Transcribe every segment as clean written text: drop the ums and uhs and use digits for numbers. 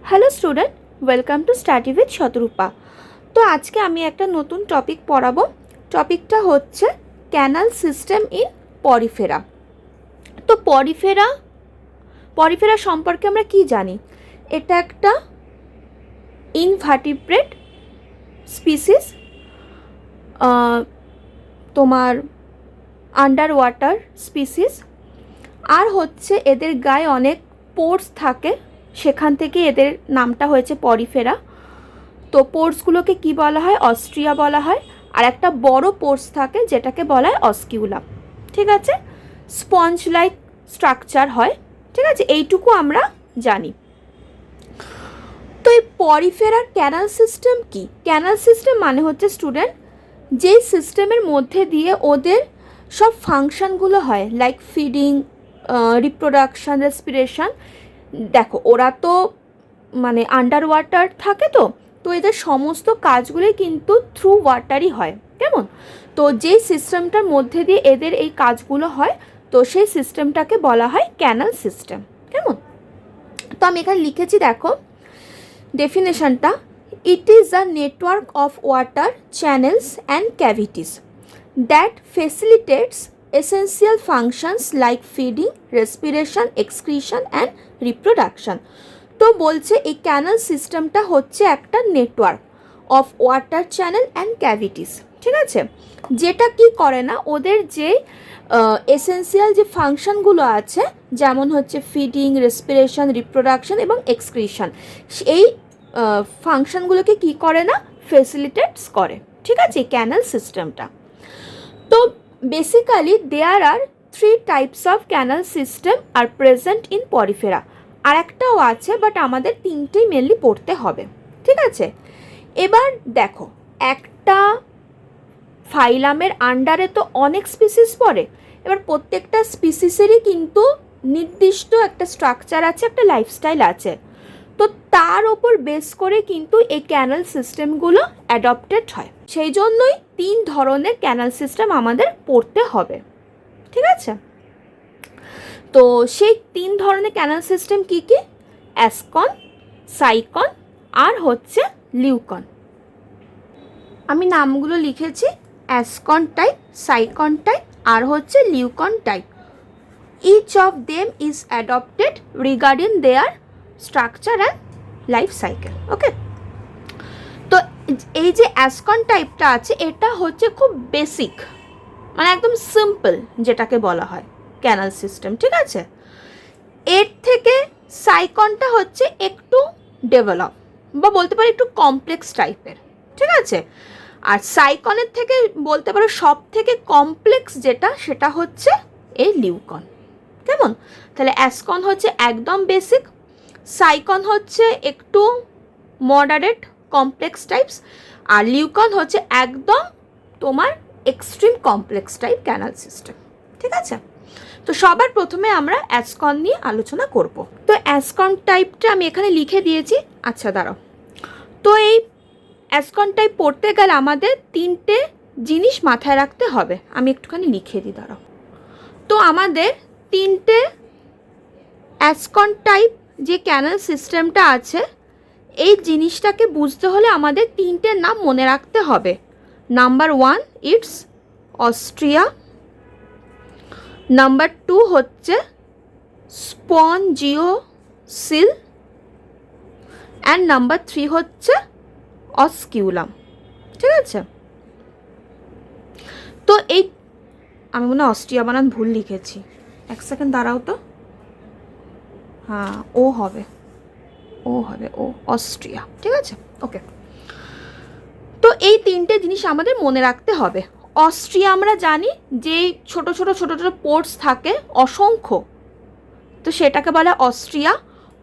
Hello student, welcome to study with Shatarupa. তো আজকে আমি একটা নতুন টপিক পড়াবো। টপিকটা হচ্ছে ক্যানাল সিস্টেম ইন পরিফেরা। তো পরিফেরা সম্পর্কে আমরা কি জানি? এটা একটা ইনভার্টিব্রেট স্পিসিস, তোমার আন্ডার ওয়াটার স্পিসিস। আর হচ্ছে এদের গায়ে অনেক পোর্স থাকে, সেখান থেকে এদের নামটা হয়েছে পরিফেরা। তো পোর্সগুলোকে কি বলা হয়? অস্ট্রিয়া বলা হয়। আর একটা বড় পোর্স থাকে যেটাকে বলা হয় অস্কিউলাম। ঠিক আছে, স্পঞ্জ লাইক স্ট্রাকচার হয়। ঠিক আছে, এইটুকু আমরা জানি। তো এই পরিফেরার ক্যানাল সিস্টেম কি? ক্যানাল সিস্টেম মানে হচ্ছে স্টুডেন্ট, যেই সিস্টেমের মধ্যে দিয়ে ওদের সব ফাংশনগুলো হয়, লাইক ফিডিং, রিপ্রোডাকশান, রেসপিরেশন। দেখো, ওরা তো মানে আন্ডার ওয়াটার থাকে, তো এদের সমস্ত কাজগুলোই কিন্তু থ্রু ওয়াটারই হয়। কেমন? তো যেই সিস্টেমটার মধ্যে দিয়ে এদের এই কাজগুলো হয়, তো সেই সিস্টেমটাকে বলা হয় ক্যানাল সিস্টেম। কেমন? তো আমি এখানে লিখেছি, দেখো ডেফিনেশনটা। It is a network of water channels and cavities that facilitates essential functions like feeding, respiration, excretion and reproduction. তো বলছে এই ক্যানাল সিস্টেমটা হচ্ছে একটা network of water channel and cavities. ঠিক আছে, যেটা কি করে না, ওদের যে এসেন্সিয়াল যে ফাংশনগুলো আছে, যেমন হচ্ছে ফিডিং, রেসপিরেশন, রিপ্রোডাকশন এবং এক্সক্রিশন, এই ফাংশনগুলোকে কি করে না, ফেসিলিটেটস করে। ঠিক আছে, ক্যানাল সিস্টেমটা। তো basically there are 3 types of canal system are present in Porifera. আর একটাও আছে, বাট আমাদের 3টেই মেনলি পড়তে হবে। ঠিক আছে, এবার দেখো, একটা ফাইলামের আন্ডারে তো অনেক স্পিসিস পড়ে। এবার প্রত্যেকটা স্পিসিসেরই কিন্তু নির্দিষ্ট একটা স্ট্রাকচার আছে, একটা লাইফস্টাইল আছে। তো তার ওপর বেস করে কিন্তু এই ক্যানাল সিস্টেমগুলো অ্যাডপ্টেড হয়। সেই জন্যই 3 ধরনের ক্যানাল সিস্টেম আমাদের পড়তে হবে। ঠিক আছে, তো সেই 3 ধরনের ক্যানাল সিস্টেম কি কি? অ্যাসকন, সাইকন আর হচ্ছে লিউকন। আমি নামগুলো লিখেছি, অ্যাসকন টাইপ, সাইকন টাইপ আর হচ্ছে leucon type. Each of them is adapted regarding their structure and life cycle. Okay, তো এই যে অ্যাসকন টাইপটা আছে, এটা হচ্ছে খুব বেসিক, মানে একদম সিম্পল যেটাকে বলা হয় ক্যানাল সিস্টেম। ঠিক আছে, এর থেকে সাইকনটা হচ্ছে একটু ডেভেলপ, বা বলতে পারো একটু কমপ্লেক্স টাইপের। ঠিক আছে, আর সাইকনের থেকে বলতে পারো সব থেকে কমপ্লেক্স যেটা, সেটা হচ্ছে এই লিউকন। কেমন? তাহলে অ্যাসকন হচ্ছে একদম বেসিক, সাইকন হচ্ছে একটু মডারেট কমপ্লেক্স টাইপস, আর লিউকন হচ্ছে একদম তোমার extreme complex type canal system. ঠিক আছে, তো সবার প্রথমে আমরা অ্যাসকন নিয়ে আলোচনা করব। তো অ্যাসকন টাইপটা আমি এখানে লিখে দিয়েছি। আচ্ছা দাঁড়াও, তো এই অ্যাসকন টাইপ পড়তে গেলে আমাদের 3টে জিনিস মাথায় রাখতে হবে। আমি একটুখানি লিখে দিই, দাঁড়াও। তো আমাদের 3টে অ্যাসকন টাইপ যে ক্যানাল সিস্টেমটা আছে, এই জিনিসটাকে বুঝতে হলে আমাদের 3টে নাম মনে রাখতে হবে। নাম্বার 1 ইটস অস্ট্রিয়া, নাম্বার 2 হচ্ছে স্পঞ্জিওসিল, অ্যান্ড নাম্বার 3 হচ্ছে অস্কিউলাম। ঠিক আছে, তো এই আমি মনে হয় অস্ট্রিয়া বানান ভুল লিখেছি, এক সেকেন্ড দাঁড়াও তো। হ্যাঁ, ও হবে ও অস্ট্রিয়া। ঠিক আছে, ওকে। তো এই 3টে জিনিস আমাদের মনে রাখতে হবে। অস্ট্রিয়া আমরা জানি যে ছোট ছোট পোর্টস থাকে অসংখ্য, তো সেটাকে বলে অস্ট্রিয়া।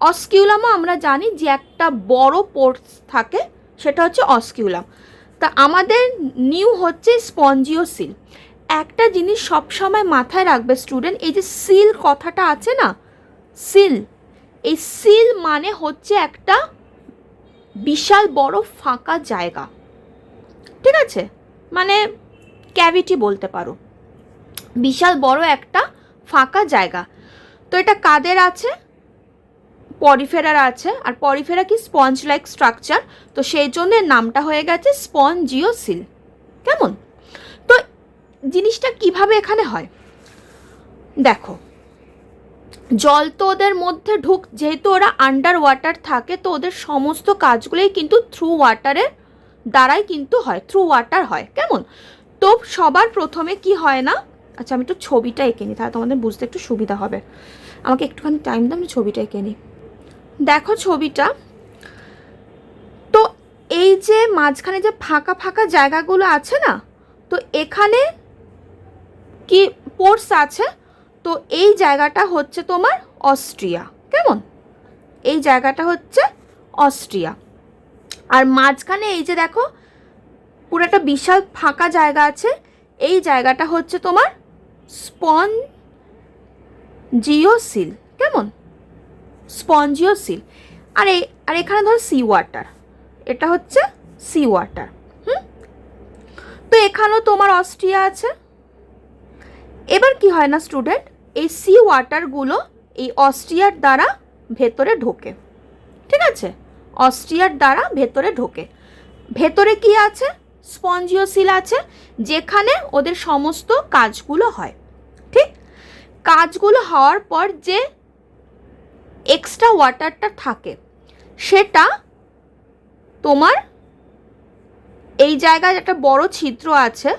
অস্কিউলামও আমরা জানি যে একটা বড় পোর্টস থাকে, সেটা হচ্ছে অস্কিউলাম। তা আমাদের নিউ হচ্ছে স্পঞ্জিওসিল। একটা জিনিস সবসময় মাথায় রাখবে স্টুডেন্ট, এই যে সিল কথাটা আছে না, সিল, এই সিল মানে হচ্ছে একটা বিশাল বড় ফাঁকা জায়গা। ঠিক আছে, মানে ক্যাভিটি বলতে পারো, বিশাল বড় একটা ফাঁকা জায়গা। তো এটা কাদের আছে? পরিফেরার আছে, আর পরিফেরা কি স্পঞ্জ লাইক স্ট্রাকচার, তো সেই জন্য এর নামটা হয়ে গেছে স্পঞ্জিওসিল। কেমন? তো জিনিসটা কিভাবে এখানে হয় দেখো, জল তো ওদের মধ্যে যেহেতু ওরা আন্ডার ওয়াটার থাকে, তো ওদের সমস্ত কাজগুলোই কিন্তু থ্রু ওয়াটারের দ্বারাই কিন্তু হয়, থ্রু ওয়াটার হয়। কেমন? তো সবার প্রথমে কি হয় না, আচ্ছা আমি একটু ছবিটা এঁকে নিই, তাহলে তোমাদের বুঝতে একটু সুবিধা হবে। আমাকে একটুখানি টাইম দাও, আমি ছবিটা এঁকে নিই। দেখো ছবিটা, তো এই যে মাঝখানে যে ফাঁকা ফাঁকা জায়গাগুলো আছে না, তো এখানে কি পোর্স আছে, তো এই জায়গাটা হচ্ছে তোমার অস্ট্রিয়া। কেমন? এই জায়গাটা হচ্ছে অস্ট্রিয়া। আর মাঝখানে এই যে দেখো পুরো একটা বিশাল ফাঁকা জায়গা আছে, এই জায়গাটা হচ্ছে তোমার স্পঞ্জিওসিল। কেমন? স্পঞ্জিওসিল। আর এখানে ধর সি ওয়াটার, এটা হচ্ছে সি ওয়াটার। তো এখানেও তোমার অস্ট্রিয়া আছে। এবার কি হয় না স্টুডেন্ট, এই সি ওয়াটারগুলো এই অস্ট্রিয়ার দ্বারা ভেতরে ঢোকে। ঠিক আছে? অস্ট্রিয়ার দ্বারা ভেতরে ঢোকে। ভেতরে কি আছে? স্পঞ্জিওসিল আছে, যেখানে ওদের সমস্ত কাজগুলো হয়। ঠিক? কাজগুলো হওয়ার পর যে এক্সট্রা ওয়াটারটা থাকে, সেটা তোমার এই জায়গায় একটা বড় ছিদ্র আছে,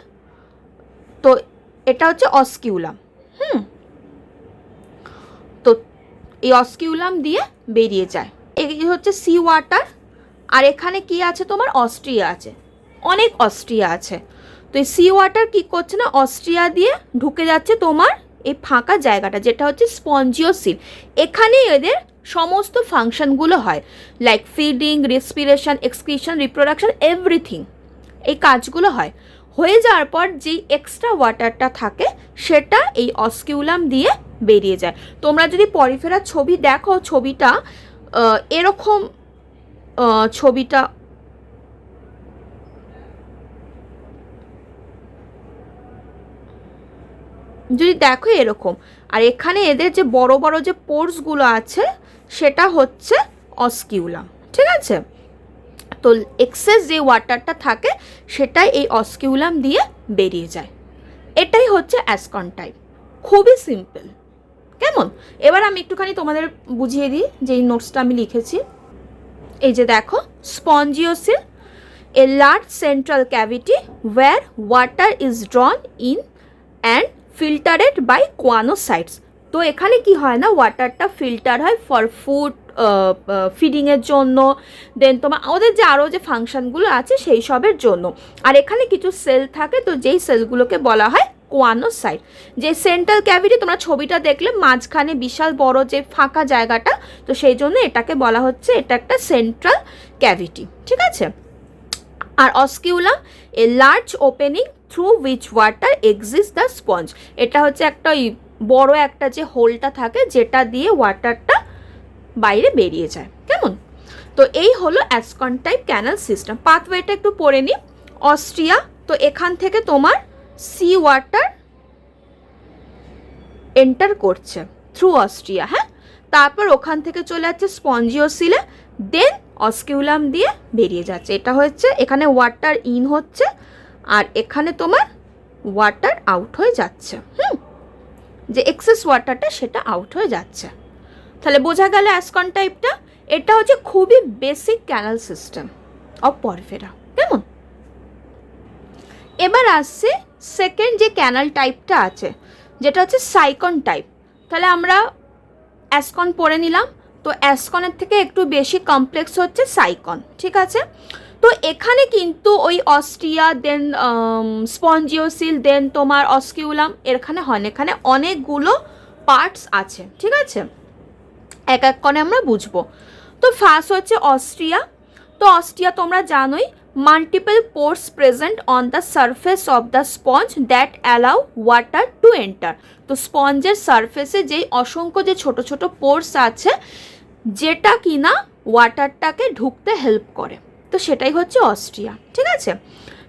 তো এটা হচ্ছে অস্কিউলাম। তো এই অস্কিউলাম দিয়ে বেরিয়ে যায়। এই হচ্ছে সি ওয়াটার। আর এখানে কি আছে তোমার? অস্ট্রিয়া আছে, অনেক অস্ট্রিয়া আছে। তো এই সি ওয়াটার কি করছে না, অস্ট্রিয়া দিয়ে ঢুকে যাচ্ছে তোমার এই ফাঁকা জায়গাটা, যেটা হচ্ছে স্পঞ্জিওসিল। এখানেই এদের সমস্ত ফাংশনগুলো হয়, like feeding, respiration, excretion, reproduction, everything. এই কাজগুলো হয়। হয়ে যাওয়ার পর যেই এক্সট্রা ওয়াটারটা থাকে, সেটা এই অস্কিউলাম দিয়ে বেরিয়ে যায়। তোমরা যদি পরিফেরার ছবি দেখো, ছবিটা এরকম, ছবিটা যদি দেখো এরকম, আর এখানে এদের যে বড় বড় যে পোর্সগুলো আছে, সেটা হচ্ছে অস্কিউলাম। ঠিক আছে? তো এক্সেস যে ওয়াটারটা থাকে, সেটাই এই অস্কিউলাম দিয়ে বেরিয়ে যায়। এটাই হচ্ছে অ্যাসকন টাইপ। খুবই সিম্পল। কেমন? এবার আমি একটুখানি তোমাদের বুঝিয়ে দিই যে এই নোটসটা আমি লিখেছি। এই যে দেখো, spongocoel, a large central cavity where water is drawn in and filtered by choanocytes. তো এখানে কি হয় না, ওয়াটারটা ফিল্টার হয় ফর ফুড, ফিডিংয়ের জন্য, দেন তোমার ওদের যে আরও যে ফাংশনগুলো আছে সেই সবের জন্য। আর এখানে কিছু সেল থাকে, তো যেই সেলগুলোকে বলা হয় কোয়ানোসাইট। যে সেন্ট্রাল ক্যাভিটি তোমরা ছবিটা দেখলে, মাঝখানে বিশাল বড় যে ফাঁকা জায়গাটা, তো সেই জন্য এটাকে বলা হচ্ছে, এটা একটা সেন্ট্রাল ক্যাভিটি। ঠিক আছে? আর osculum, a large opening through which water exist the sponge. এটা হচ্ছে একটা বড় একটা যে হোলটা থাকে, যেটা দিয়ে ওয়াটারটা বাইরে বেরিয়ে যায়। কেমন? তো এই হলো অ্যাসকন টাইপ ক্যানাল সিস্টেম। পাথওয়েটা একটু পড়ে নিই। অস্ট্রিয়া, তো এখান থেকে তোমার সি ওয়াটার এন্টার করছে থ্রু অস্ট্রিয়া। হ্যাঁ, তারপর ওখান থেকে চলে যাচ্ছে স্পঞ্জিওসিলে, দেন অস্কিউলাম দিয়ে বেরিয়ে যাচ্ছে। এটা হচ্ছে, এখানে ওয়াটার ইন হচ্ছে, আর এখানে তোমার ওয়াটার আউট হয়ে যাচ্ছে। যে এক্সেস ওয়াটারটা, সেটা আউট হয়ে যাচ্ছে। তাহলে বোঝা গেল অ্যাসকন টাইপটা। এটা হচ্ছে খুবই বেসিক ক্যানাল সিস্টেম অফ পরফেরা। কেমন? এবার আসছে সেকেন্ড যে ক্যানাল টাইপটা আছে, যেটা হচ্ছে সাইকন টাইপ। তাহলে আমরা অ্যাসকন পড়ে নিলাম, তো অ্যাসকনের থেকে একটু বেশি কমপ্লেক্স হচ্ছে সাইকন। ঠিক আছে? তো এখানে কিন্তু ওই অস্ট্রিয়া, দেন স্পঞ্জিওসিল, দেন তোমার অস্কিউলাম, এখানে হয় না, এখানে অনেকগুলো পার্টস আছে। ঠিক আছে? এক এক করে আমরা বুঝবো। তো ফার্স্ট হচ্ছে অস্ট্রিয়া। তো অস্ট্রিয়া তোমরা জানোই, multiple pores present on the surface of the sponge that allow water to enter. তো স্পঞ্জের সারফেসে যেই অসংখ্য যে ছোট ছোট পোর্স আছে, যেটা কিনা ওয়াটারটাকে ঢুকতে হেল্প করে, তো সেটাই হচ্ছে অস্ট্রিয়া। ঠিক আছে?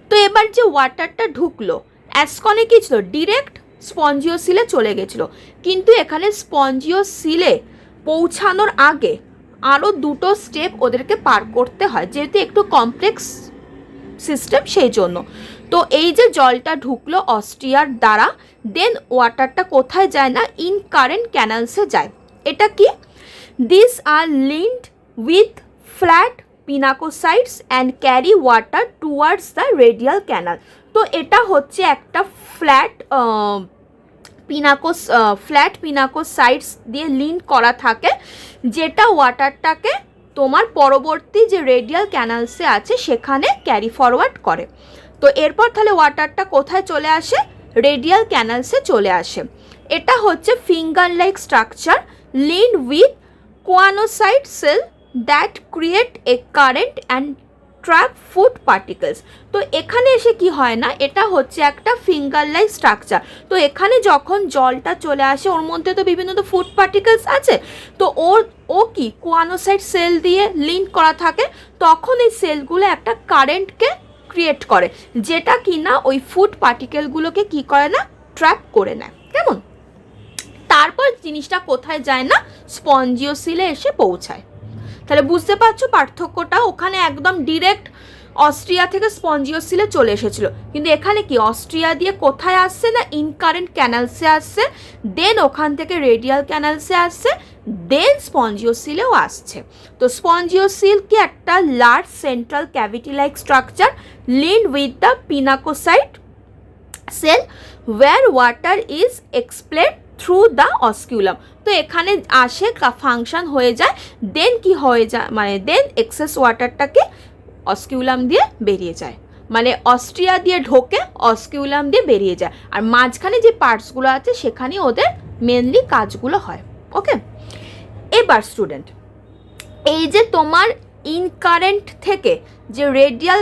তো এবার যে ওয়াটারটা ঢুকলো, অ্যাসকনে কী ছিল, ডিরেক্ট স্পঞ্জিওসিলে চলে গেছিলো, কিন্তু এখানে স্পঞ্জিওসিলে পৌঁছানোর আগে আরও দুটো স্টেপ ওদেরকে পার করতে হয়, যেহেতু একটু কমপ্লেক্স সিস্টেম সেই জন্য। তো এই যে জলটা ঢুকলো অস্ট্রিয়ার দ্বারা, দেন ওয়াটারটা কোথায় যায় না, ইনকারেন্ট ক্যানালসে যায়। এটা কি, this are linked with flat pinacocytes and carry water towards the radial canal. তো এটা হচ্ছে একটা ফ্ল্যাট পিনাকোসাইটস দিয়ে লিঙ্ক করা থাকে, যেটা ওয়াটারটাকে তোমার পরবর্তী যে রেডিয়াল ক্যানালসে আছে সেখানে ক্যারি ফরওয়ার্ড করে। তো এরপর তাহলে ওয়াটারটা কোথায় চলে আসে, রেডিয়াল ক্যানালসে চলে আসে। এটা হচ্ছে finger like structure linked with choanocyte cell that create a current and trap food particles. তো এখানে এসে কি হয় না, এটা হচ্ছে একটা ফিঙ্গার লাইক স্ট্রাকচার। তো এখানে যখন জলটা চলে আসে ওর মধ্যে তো বিভিন্ন তো ফুড পার্টিকেলস আছে, তো ও কি কোয়ানোসাইট সেল দিয়ে লিঙ্ক করা থাকে, তখন এই সেলগুলো একটা কারেন্টকে ক্রিয়েট করে, যেটা কি না ওই ফুড পার্টিকেলগুলোকে কি করে না, ট্র্যাপ করে নেয়। কেমন, তারপর জিনিসটা কোথায় যায় না, স্পঞ্জিওসিলে এসে পৌঁছায়। তাহলে বুঝতে পারছো পার্থক্যটা, ওখানে একদম ডিরেক্ট অস্ট্রিয়া থেকে স্পঞ্জিওসিলে চলে এসেছিল, কিন্তু এখানে কি অস্ট্রিয়া দিয়ে কোথায় আসছে না, ইনকারেন্ট ক্যানালসে আসছে, দেন ওখান থেকে রেডিয়াল ক্যানালসে আসছে, দেন স্পঞ্জিওসিলেও আসছে। তো স্পঞ্জিওসিল কি একটা large central cavity like structure linked with the pinacocyte cell where water is expelled through the osculum. তো এখানে আসে ফাংশন হয়ে যায়, দেন কি হয়ে যায়, মানে দেন এক্সেস ওয়াটারটাকে অস্কিউলাম দিয়ে বেরিয়ে যায়, মানে অস্ট্রিয়া দিয়ে ঢোকে অস্কিউলাম দিয়ে বেরিয়ে যায়, আর মাঝখানে যে পার্টসগুলো আছে সেখানে ওদের মেনলি কাজগুলো হয়। ওকে, এবার স্টুডেন্ট, এই যে তোমার ইনকারেন্ট থেকে যে রেডিয়াল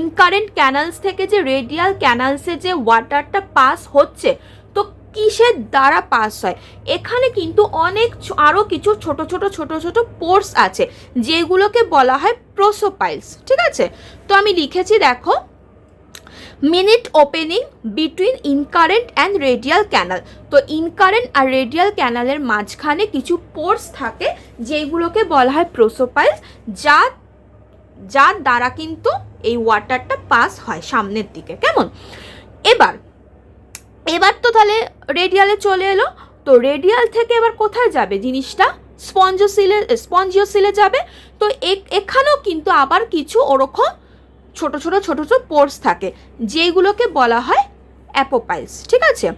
ইনকারেন্ট ক্যানালস থেকে যে রেডিয়াল ক্যানালসে যে ওয়াটারটা পাস হচ্ছে, তো কিসের দ্বারা পাস হয়, এখানে কিন্তু অনেক আরও কিছু ছোট ছোট পোর্স আছে, যেগুলোকে বলা হয় প্রোসোপাইলস। ঠিক আছে, তো আমি লিখেছি দেখো, minute opening between incurrent and radial canal. তো ইনকারেন্ট আর রেডিয়াল ক্যানালের মাঝখানে কিছু পোর্স থাকে, যেগুলোকে বলা হয় প্রোসোপাইলস, যার দ্বারা কিন্তু এই ওয়াটারটা পাস হয় সামনের দিকে। কেমন, এবার তো তাহলে রেডিয়ালে চলে এলো, তো রেডিয়াল থেকে এবার কোথায় যাবে জিনিসটা, স্পঞ্জিওসিলে যাবে। তো এখানেও কিন্তু আবার কিছু ওরকম ছোট ছোট পোর্স থাকে, যেগুলোকে বলা হয় অ্যাপোপাইলস। ঠিক আছে,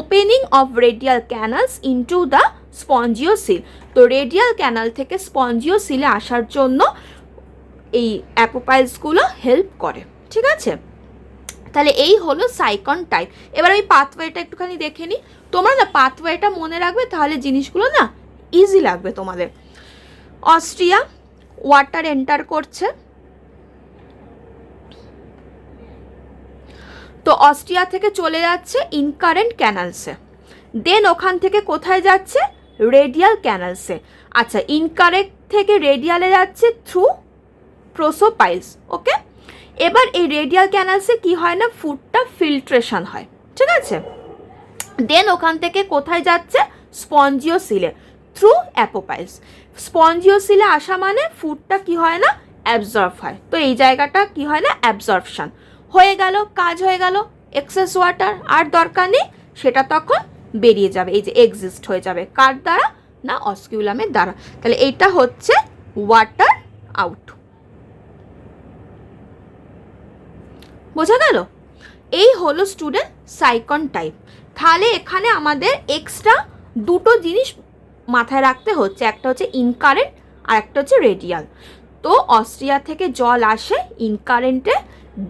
opening of radial canals into the spongocoel. তো রেডিয়াল ক্যানাল থেকে স্পঞ্জিওসিলে আসার জন্য এই অ্যাপোপাইলসগুলো হেল্প করে। ঠিক আছে, তাহলে এই হলো সাইকন টাইপ। এবার আমি পাথওয়েটা একটুখানি দেখে নিই, তোমরা না পাথওয়েটা মনে রাখবে, তাহলে জিনিসগুলো না ইজি লাগবে তোমাদের। অস্ট্রিয়া ওয়াটার এন্টার করছে, তো অস্ট্রিয়া থেকে চলে যাচ্ছে ইনকারেন্ট ক্যানালসে, দেন ওখান থেকে কোথায় যাচ্ছে, রেডিয়াল ক্যানালসে। আচ্ছা, ইনকারেন্ট থেকে রেডিয়ালে যাচ্ছে থ্রু প্রোসোপাইলস। ওকে, এবার এই রেডিয়াল ক্যানালসে কি হয় না, ফুডটা ফিল্ট্রেশন হয়। ঠিক আছে, দেন ওখান থেকে কোথায় যাচ্ছে, স্পঞ্জিওসিলে থ্রু অ্যাপোপাইলস। স্পঞ্জিওসিলে আসা মানে ফুডটা কি হয় না, অ্যাবজর্ব হয়। তো এই জায়গাটা কি হয় না, অ্যাবজর্পশন হয়ে গেল, কাজ হয়ে গেল, এক্সেস ওয়াটার আর দরকার নেই, সেটা তখন বেরিয়ে যাবে, এই যে এক্সিস্ট হয়ে যাবে, কার দ্বারা না, অস্কিউলামের দ্বারা। তাহলে এইটা হচ্ছে ওয়াটার আউট। বোঝা গেল, এই হলো স্টুডেন্ট সাইকন টাইপ। তাহলে এখানে আমাদের এক্সট্রা দুটো জিনিস মাথায় রাখতে হচ্ছে, একটা হচ্ছে ইনকারেন্ট আর একটা হচ্ছে রেডিয়াল। তো অস্ট্রিয়া থেকে জল আসে ইনকারেন্টে,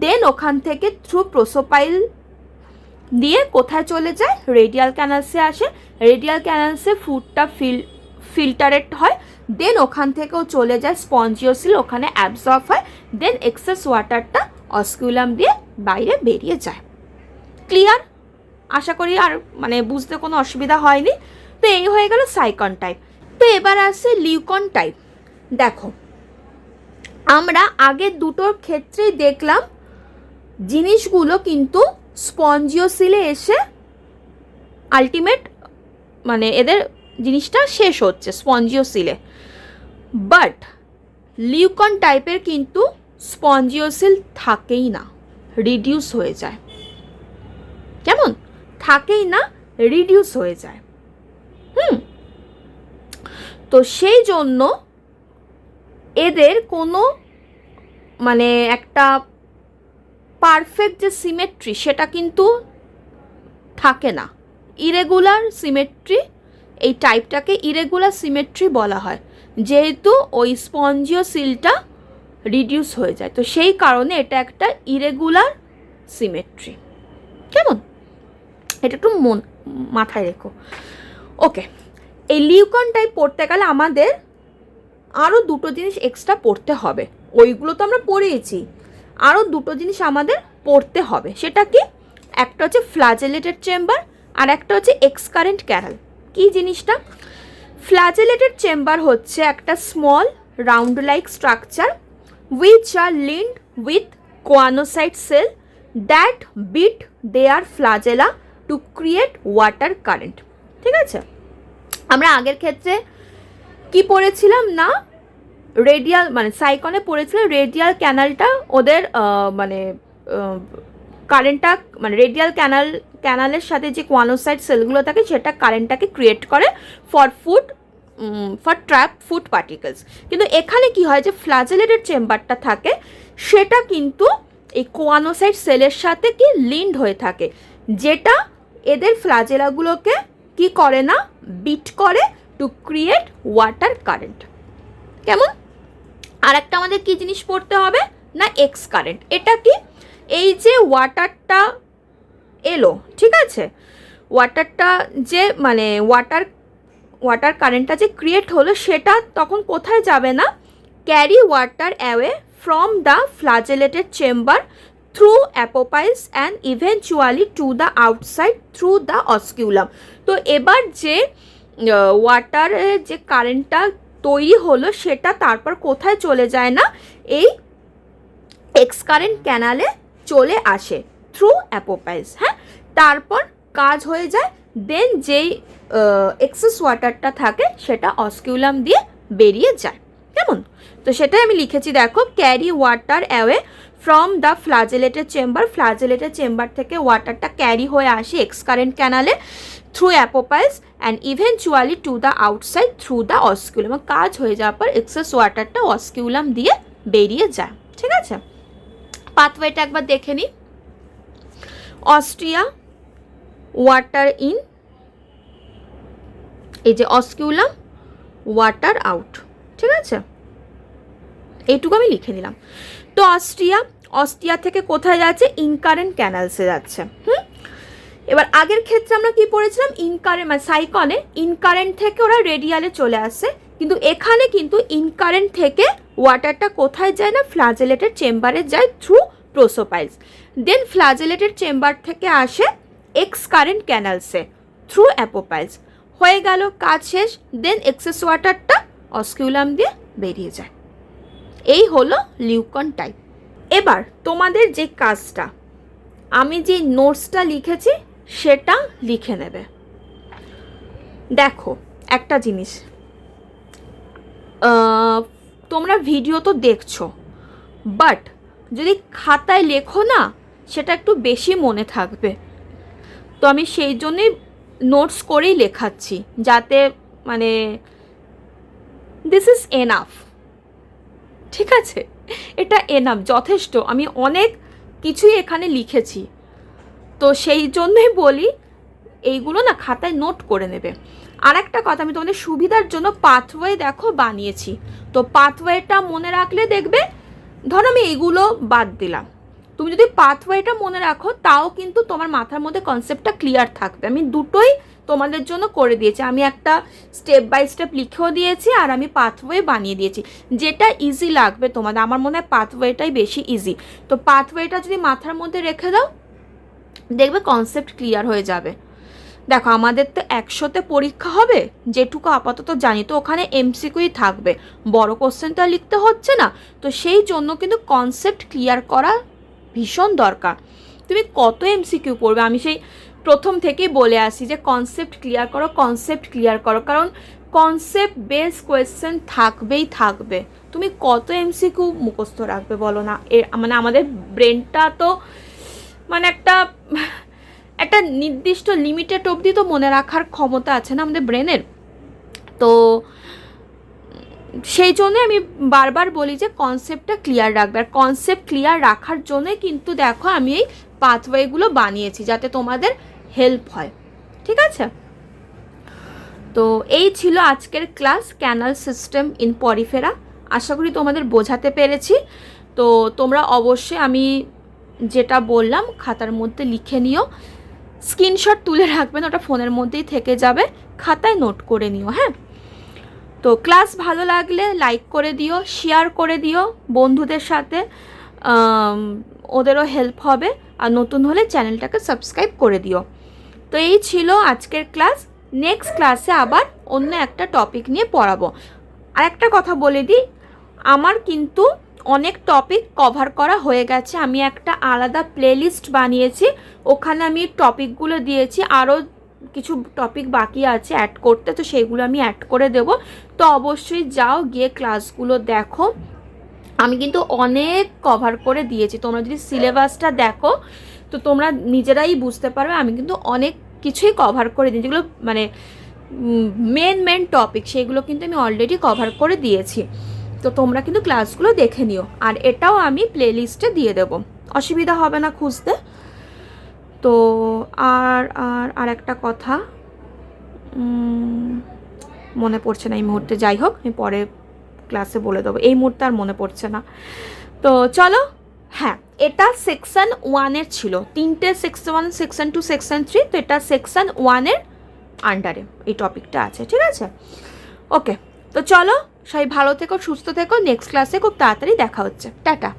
দেন ওখান থেকে থ্রু প্রোসোপাইল দিয়ে কোথায় চলে যায়, রেডিয়াল ক্যানালসে আসে, রেডিয়াল ক্যানালসে ফুডটা ফিল্টারেট হয়, দেন ওখান থেকেও চলে যায় স্পঞ্জিওসিল, ওখানে অ্যাবজর্ব হয়, দেন এক্সেস ওয়াটারটা অস্কিউলাম দিয়ে বাইরে বেরিয়ে যায়। ক্লিয়ার, আশা করি আর মানে বুঝতে কোনো অসুবিধা হয়নি। তো এই হয়ে গেল সাইকন টাইপ। তো এবার আসছে লিউকন টাইপ। দেখো, আমরা আগের দুটোর ক্ষেত্রেই দেখলাম জিনিসগুলো কিন্তু স্পঞ্জিওসিলে এসে আলটিমেট মানে এদের জিনিসটা শেষ হচ্ছে স্পঞ্জিওসিলে। বাট লিউকন টাইপের কিন্তু স্পঞ্জিওসিল থাকেই না, রিডিউস হয়ে যায়। কেমন? থাকেই না, রিডিউস হয়ে যায়। তো সেই জন্য এদের কোনো মানে একটা পারফেক্ট যে সিমেট্রি সেটা কিন্তু থাকে না, ইরেগুলার সিমেট্রি। এই টাইপটাকে ইরেগুলার সিমেট্রি বলা হয়, যেহেতু ওই স্পঞ্জিওসিলটা রিডিউস হয়ে যায়। তো সেই কারণে এটা একটা ইরেগুলার সিমেট্রি। কেমন? এটা একটু মাথায় রেখো। ওকে, এই লিউকন টাইপ পড়তে গেলে আমাদের আরও দুটো জিনিস এক্সট্রা পড়তে হবে। ওইগুলো তো আমরা পড়েইছি, আরও দুটো জিনিস আমাদের পড়তে হবে। সেটা কি? একটা হচ্ছে ফ্ল্যাজেলেটেড চেম্বার আর একটা হচ্ছে এক্সকারেন্ট ক্যানাল। কি জিনিসটা? ফ্ল্যাজেলেটেড চেম্বার হচ্ছে একটা small round like structure which are linked with coanocyte cell that beat their flagella to create water current। ঠিক আছে, আমরা আগের ক্ষেত্রে কি পড়েছিলাম না, রেডিয়াল মানে সাইকনে পড়েছিলাম রেডিয়াল ক্যানালটা ওদের মানে কারেন্টটা মানে রেডিয়াল ক্যানালের সাথে যে কোয়ানোসাইট সেলগুলো থাকে সেটা কারেন্টটাকে ক্রিয়েট করে ফর ট্র্যাপ ফুড পার্টিকেলস। কিন্তু এখানে কি হয়, যে ফ্ল্যাজেলেটেড চেম্বারটা থাকে সেটা কিন্তু এই কোয়ানোসাইট সেলের সাথে কি লিঙ্কড হয়ে থাকে, যেটা এদের ফ্ল্যাজেলাগুলোকে কি করে না, বিট করে টু ক্রিয়েট ওয়াটার কারেন্ট। কেমন? আর একটা আমাদের কি জিনিস পড়তে হবে না, এক্স কারেন্ট। এটা কি? এই যে ওয়াটারটা এলো, ঠিক আছে, ওয়াটারটা যে মানে ওয়াটার কারেন্টটা যে ক্রিয়েট হলো সেটা তখন কোথায় যাবে না, carry water away from the flagellated chamber through apopyles and eventually to the outside through the osculum. তো এবার যে ওয়াটারের যে কারেন্টটা তৈরি হলো সেটা তারপর কোথায় চলে যায় না, এই এক্সকারেন্ট ক্যানালে চলে আসে থ্রু অ্যাপোপাইস। হ্যাঁ, তারপর কাজ হয়ে যায়, দেন যেই এক্সেস ওয়াটারটা থাকে সেটা অস্কিউলাম দিয়ে বেরিয়ে যায়। কেমন? তো সেটাই আমি লিখেছি, দেখো, carry water away from the flagellated chamber. Flagellated chamber থেকে ওয়াটারটা ক্যারি হয়ে আসে এক্সকারেন্ট ক্যানালে through apopyles and eventually to the outside through the osculum. কাজ হয়ে যাওয়ার পর এক্সেস ওয়াটারটা অস্কিউলাম দিয়ে বেরিয়ে যায়। ঠিক আছে, পাথওয়েটা একবার দেখে নিই। অস্ট্রিয়া, ওয়াটার ইন, এই যে অস্কিউলাম, ওয়াটার আউট। ঠিক আছে, এইটুকু আমি লিখে নিলাম। তো অস্ট্রিয়া থেকে কোথায় যাচ্ছে, ইনকারেন্ট ক্যানালসে যাচ্ছে। এবার আগের ক্ষেত্রে আমরা কি পড়েছিলাম, ইনকারেন্ট মানে সাইকনে ইনকারেন্ট থেকে ওরা রেডিয়ালে চলে আসে, কিন্তু এখানে কিন্তু ইনকারেন্ট থেকে ওয়াটারটা কোথায় যায় না, ফ্ল্যাজেলেটেড চেম্বারে যায় থ্রু প্রোসোপাইলস। দেন ফ্ল্যাজেলেটেড চেম্বার থেকে আসে এক্স কারেন্ট ক্যানালসে থ্রু অ্যাপোপাইলস। হয়ে গেল, কাজ শেষ। দেন এক্সেস ওয়াটারটা অস্কিউলাম দিয়ে বেরিয়ে যায়। এই হলো লিউকন টাইপ। এবার তোমাদের যে কাজটা, আমি যে নোটসটা লিখেছি সেটা লিখে নেবে। দেখো একটা জিনিস, তোমরা ভিডিও তো দেখছো, বাট যদি খাতায় লেখো না সেটা একটু বেশি মনে থাকবে। তো আমি সেই জন্যই নোটস করেই লেখাচ্ছি, যাতে মানে দিস ইজ এনাফ। ঠিক আছে, এটা এনাফ, যথেষ্ট। আমি অনেক কিছুই এখানে লিখেছি, তো সেই জন্যই বলি এইগুলো না খাতায় নোট করে নেবে। আর একটা কথা, আমি তোমাদের সুবিধার জন্য পাথওয়ে দেখো বানিয়েছি। তো পাথওয়েটা মনে রাখলে দেখবে, ধরো আমি এইগুলো বাদ দিলাম, তুমি যদি পাথওয়েটা মনে রাখো তাও কিন্তু তোমার মাথার মধ্যে কনসেপ্টটা ক্লিয়ার থাকবে। আমি দুটোই তোমাদের জন্য করে দিয়েছি, আমি একটা স্টেপ বাই স্টেপ লিখেও দিয়েছি আর আমি পাথওয়ে বানিয়ে দিয়েছি, যেটা ইজি লাগবে তোমাদের। আমার মনে হয় পাথওয়েটাই বেশি ইজি। তো পাথওয়েটা যদি মাথার মধ্যে রেখে দাও, দেখবে কনসেপ্ট ক্লিয়ার হয়ে যাবে। দেখো আমাদের তো 100তে পরীক্ষা হবে, যেটুকু আপাতত জানি, তো ওখানে এমসিকিউই থাকবে, বড় কোশ্চেন তো আর লিখতে হচ্ছে না। তো সেই জন্য কিন্তু কনসেপ্ট ক্লিয়ার করা ভীষণ দরকার। তুমি কত এমসিকিউ পড়বে, আমি সেই প্রথম থেকেই বলে আসি যে কনসেপ্ট ক্লিয়ার করো, কনসেপ্ট ক্লিয়ার করো। কারণ কনসেপ্ট বেস কোয়েশ্চেন থাকবেই থাকবে। তুমি কত এমসিকিউ মুখস্থ রাখবে বলো না? মানে আমাদের ব্রেনটা তো মানে একটা নির্দিষ্ট লিমিটেড অবধি তো মনে রাখার ক্ষমতা আছে না আমাদের ব্রেনের। তো সেই জন্য আমি বারবার বলি যে কনসেপ্টটা ক্লিয়ার রাখবে। আর কনসেপ্ট ক্লিয়ার রাখার জন্যই কিন্তু দেখো আমি এই পাথওয়েগুলো বানিয়েছি, যাতে তোমাদের হেল্প হয়। ঠিক আছে? তো এই ছিল আজকের class, canal system in Porifera. আশা করি তোমাদের বোঝাতে পেরেছি। তো তোমরা অবশ্যই আমি যেটা বললাম খাতার মধ্যে লিখে নিও, স্ক্রিনশট তুলে রাখবেন, ওটা ফোনের মধ্যেই থেকে যাবে, খাতায় নোট করে নিও। হ্যাঁ, তো ক্লাস ভালো লাগলে লাইক করে দিও, শেয়ার করে দিও বন্ধুদের সাথে, ওদেরও হেল্প হবে। আর নতুন হলে চ্যানেলটাকে সাবস্ক্রাইব করে দিও। তো এই ছিল আজকের ক্লাস। নেক্সট ক্লাসে আবার অন্য একটা টপিক নিয়ে পড়াবো। আর একটা কথা বলে দিই, আমার কিন্তু অনেক টপিক কভার করা হয়ে গেছে। আমি একটা আলাদা প্লেলিস্ট বানিয়েছি, ওখানে আমি টপিকগুলো দিয়েছি। আরও কিছু টপিক বাকি আছে অ্যাড করতে, তো সেইগুলো আমি অ্যাড করে দেব। তো অবশ্যই যাও, গিয়ে ক্লাসগুলো দেখো। আমি কিন্তু অনেক কভার করে দিয়েছি। তোমরা যদি সিলেবাসটা দেখো তো তোমরা নিজেরাই বুঝতে পারবে আমি কিন্তু অনেক কিছুই কভার করে দিই। যেগুলো মানে মেন টপিক, সেগুলো কিন্তু আমি অলরেডি কভার করে দিয়েছি। তো তোমরা কিন্তু ক্লাসগুলো দেখে নিও। আর এটাও আমি প্লেলিস্টে দিয়ে দেবো, অসুবিধা হবে না খুঁজতে। তো আর একটা কথা মনে পড়ছে না এই মুহূর্তে, যাই হোক আমি পরে ক্লাসে বলে দেবো, এই মুহূর্তে আর মনে পড়ছে না। তো চলো, হ্যাঁ এটা সেকশন 1-এর ছিল, 3টে সেকশন 1, সেকশন 2, সেকশন 3। তো এটা সেকশন 1-এর আন্ডারে এই টপিকটা আছে। ঠিক আছে? ওকে, তো চলো সবাই ভালো থেকো, সুস্থ থেকো। নেক্সট ক্লাসে খুব তাড়াতাড়ি দেখা হচ্ছে। টাটা।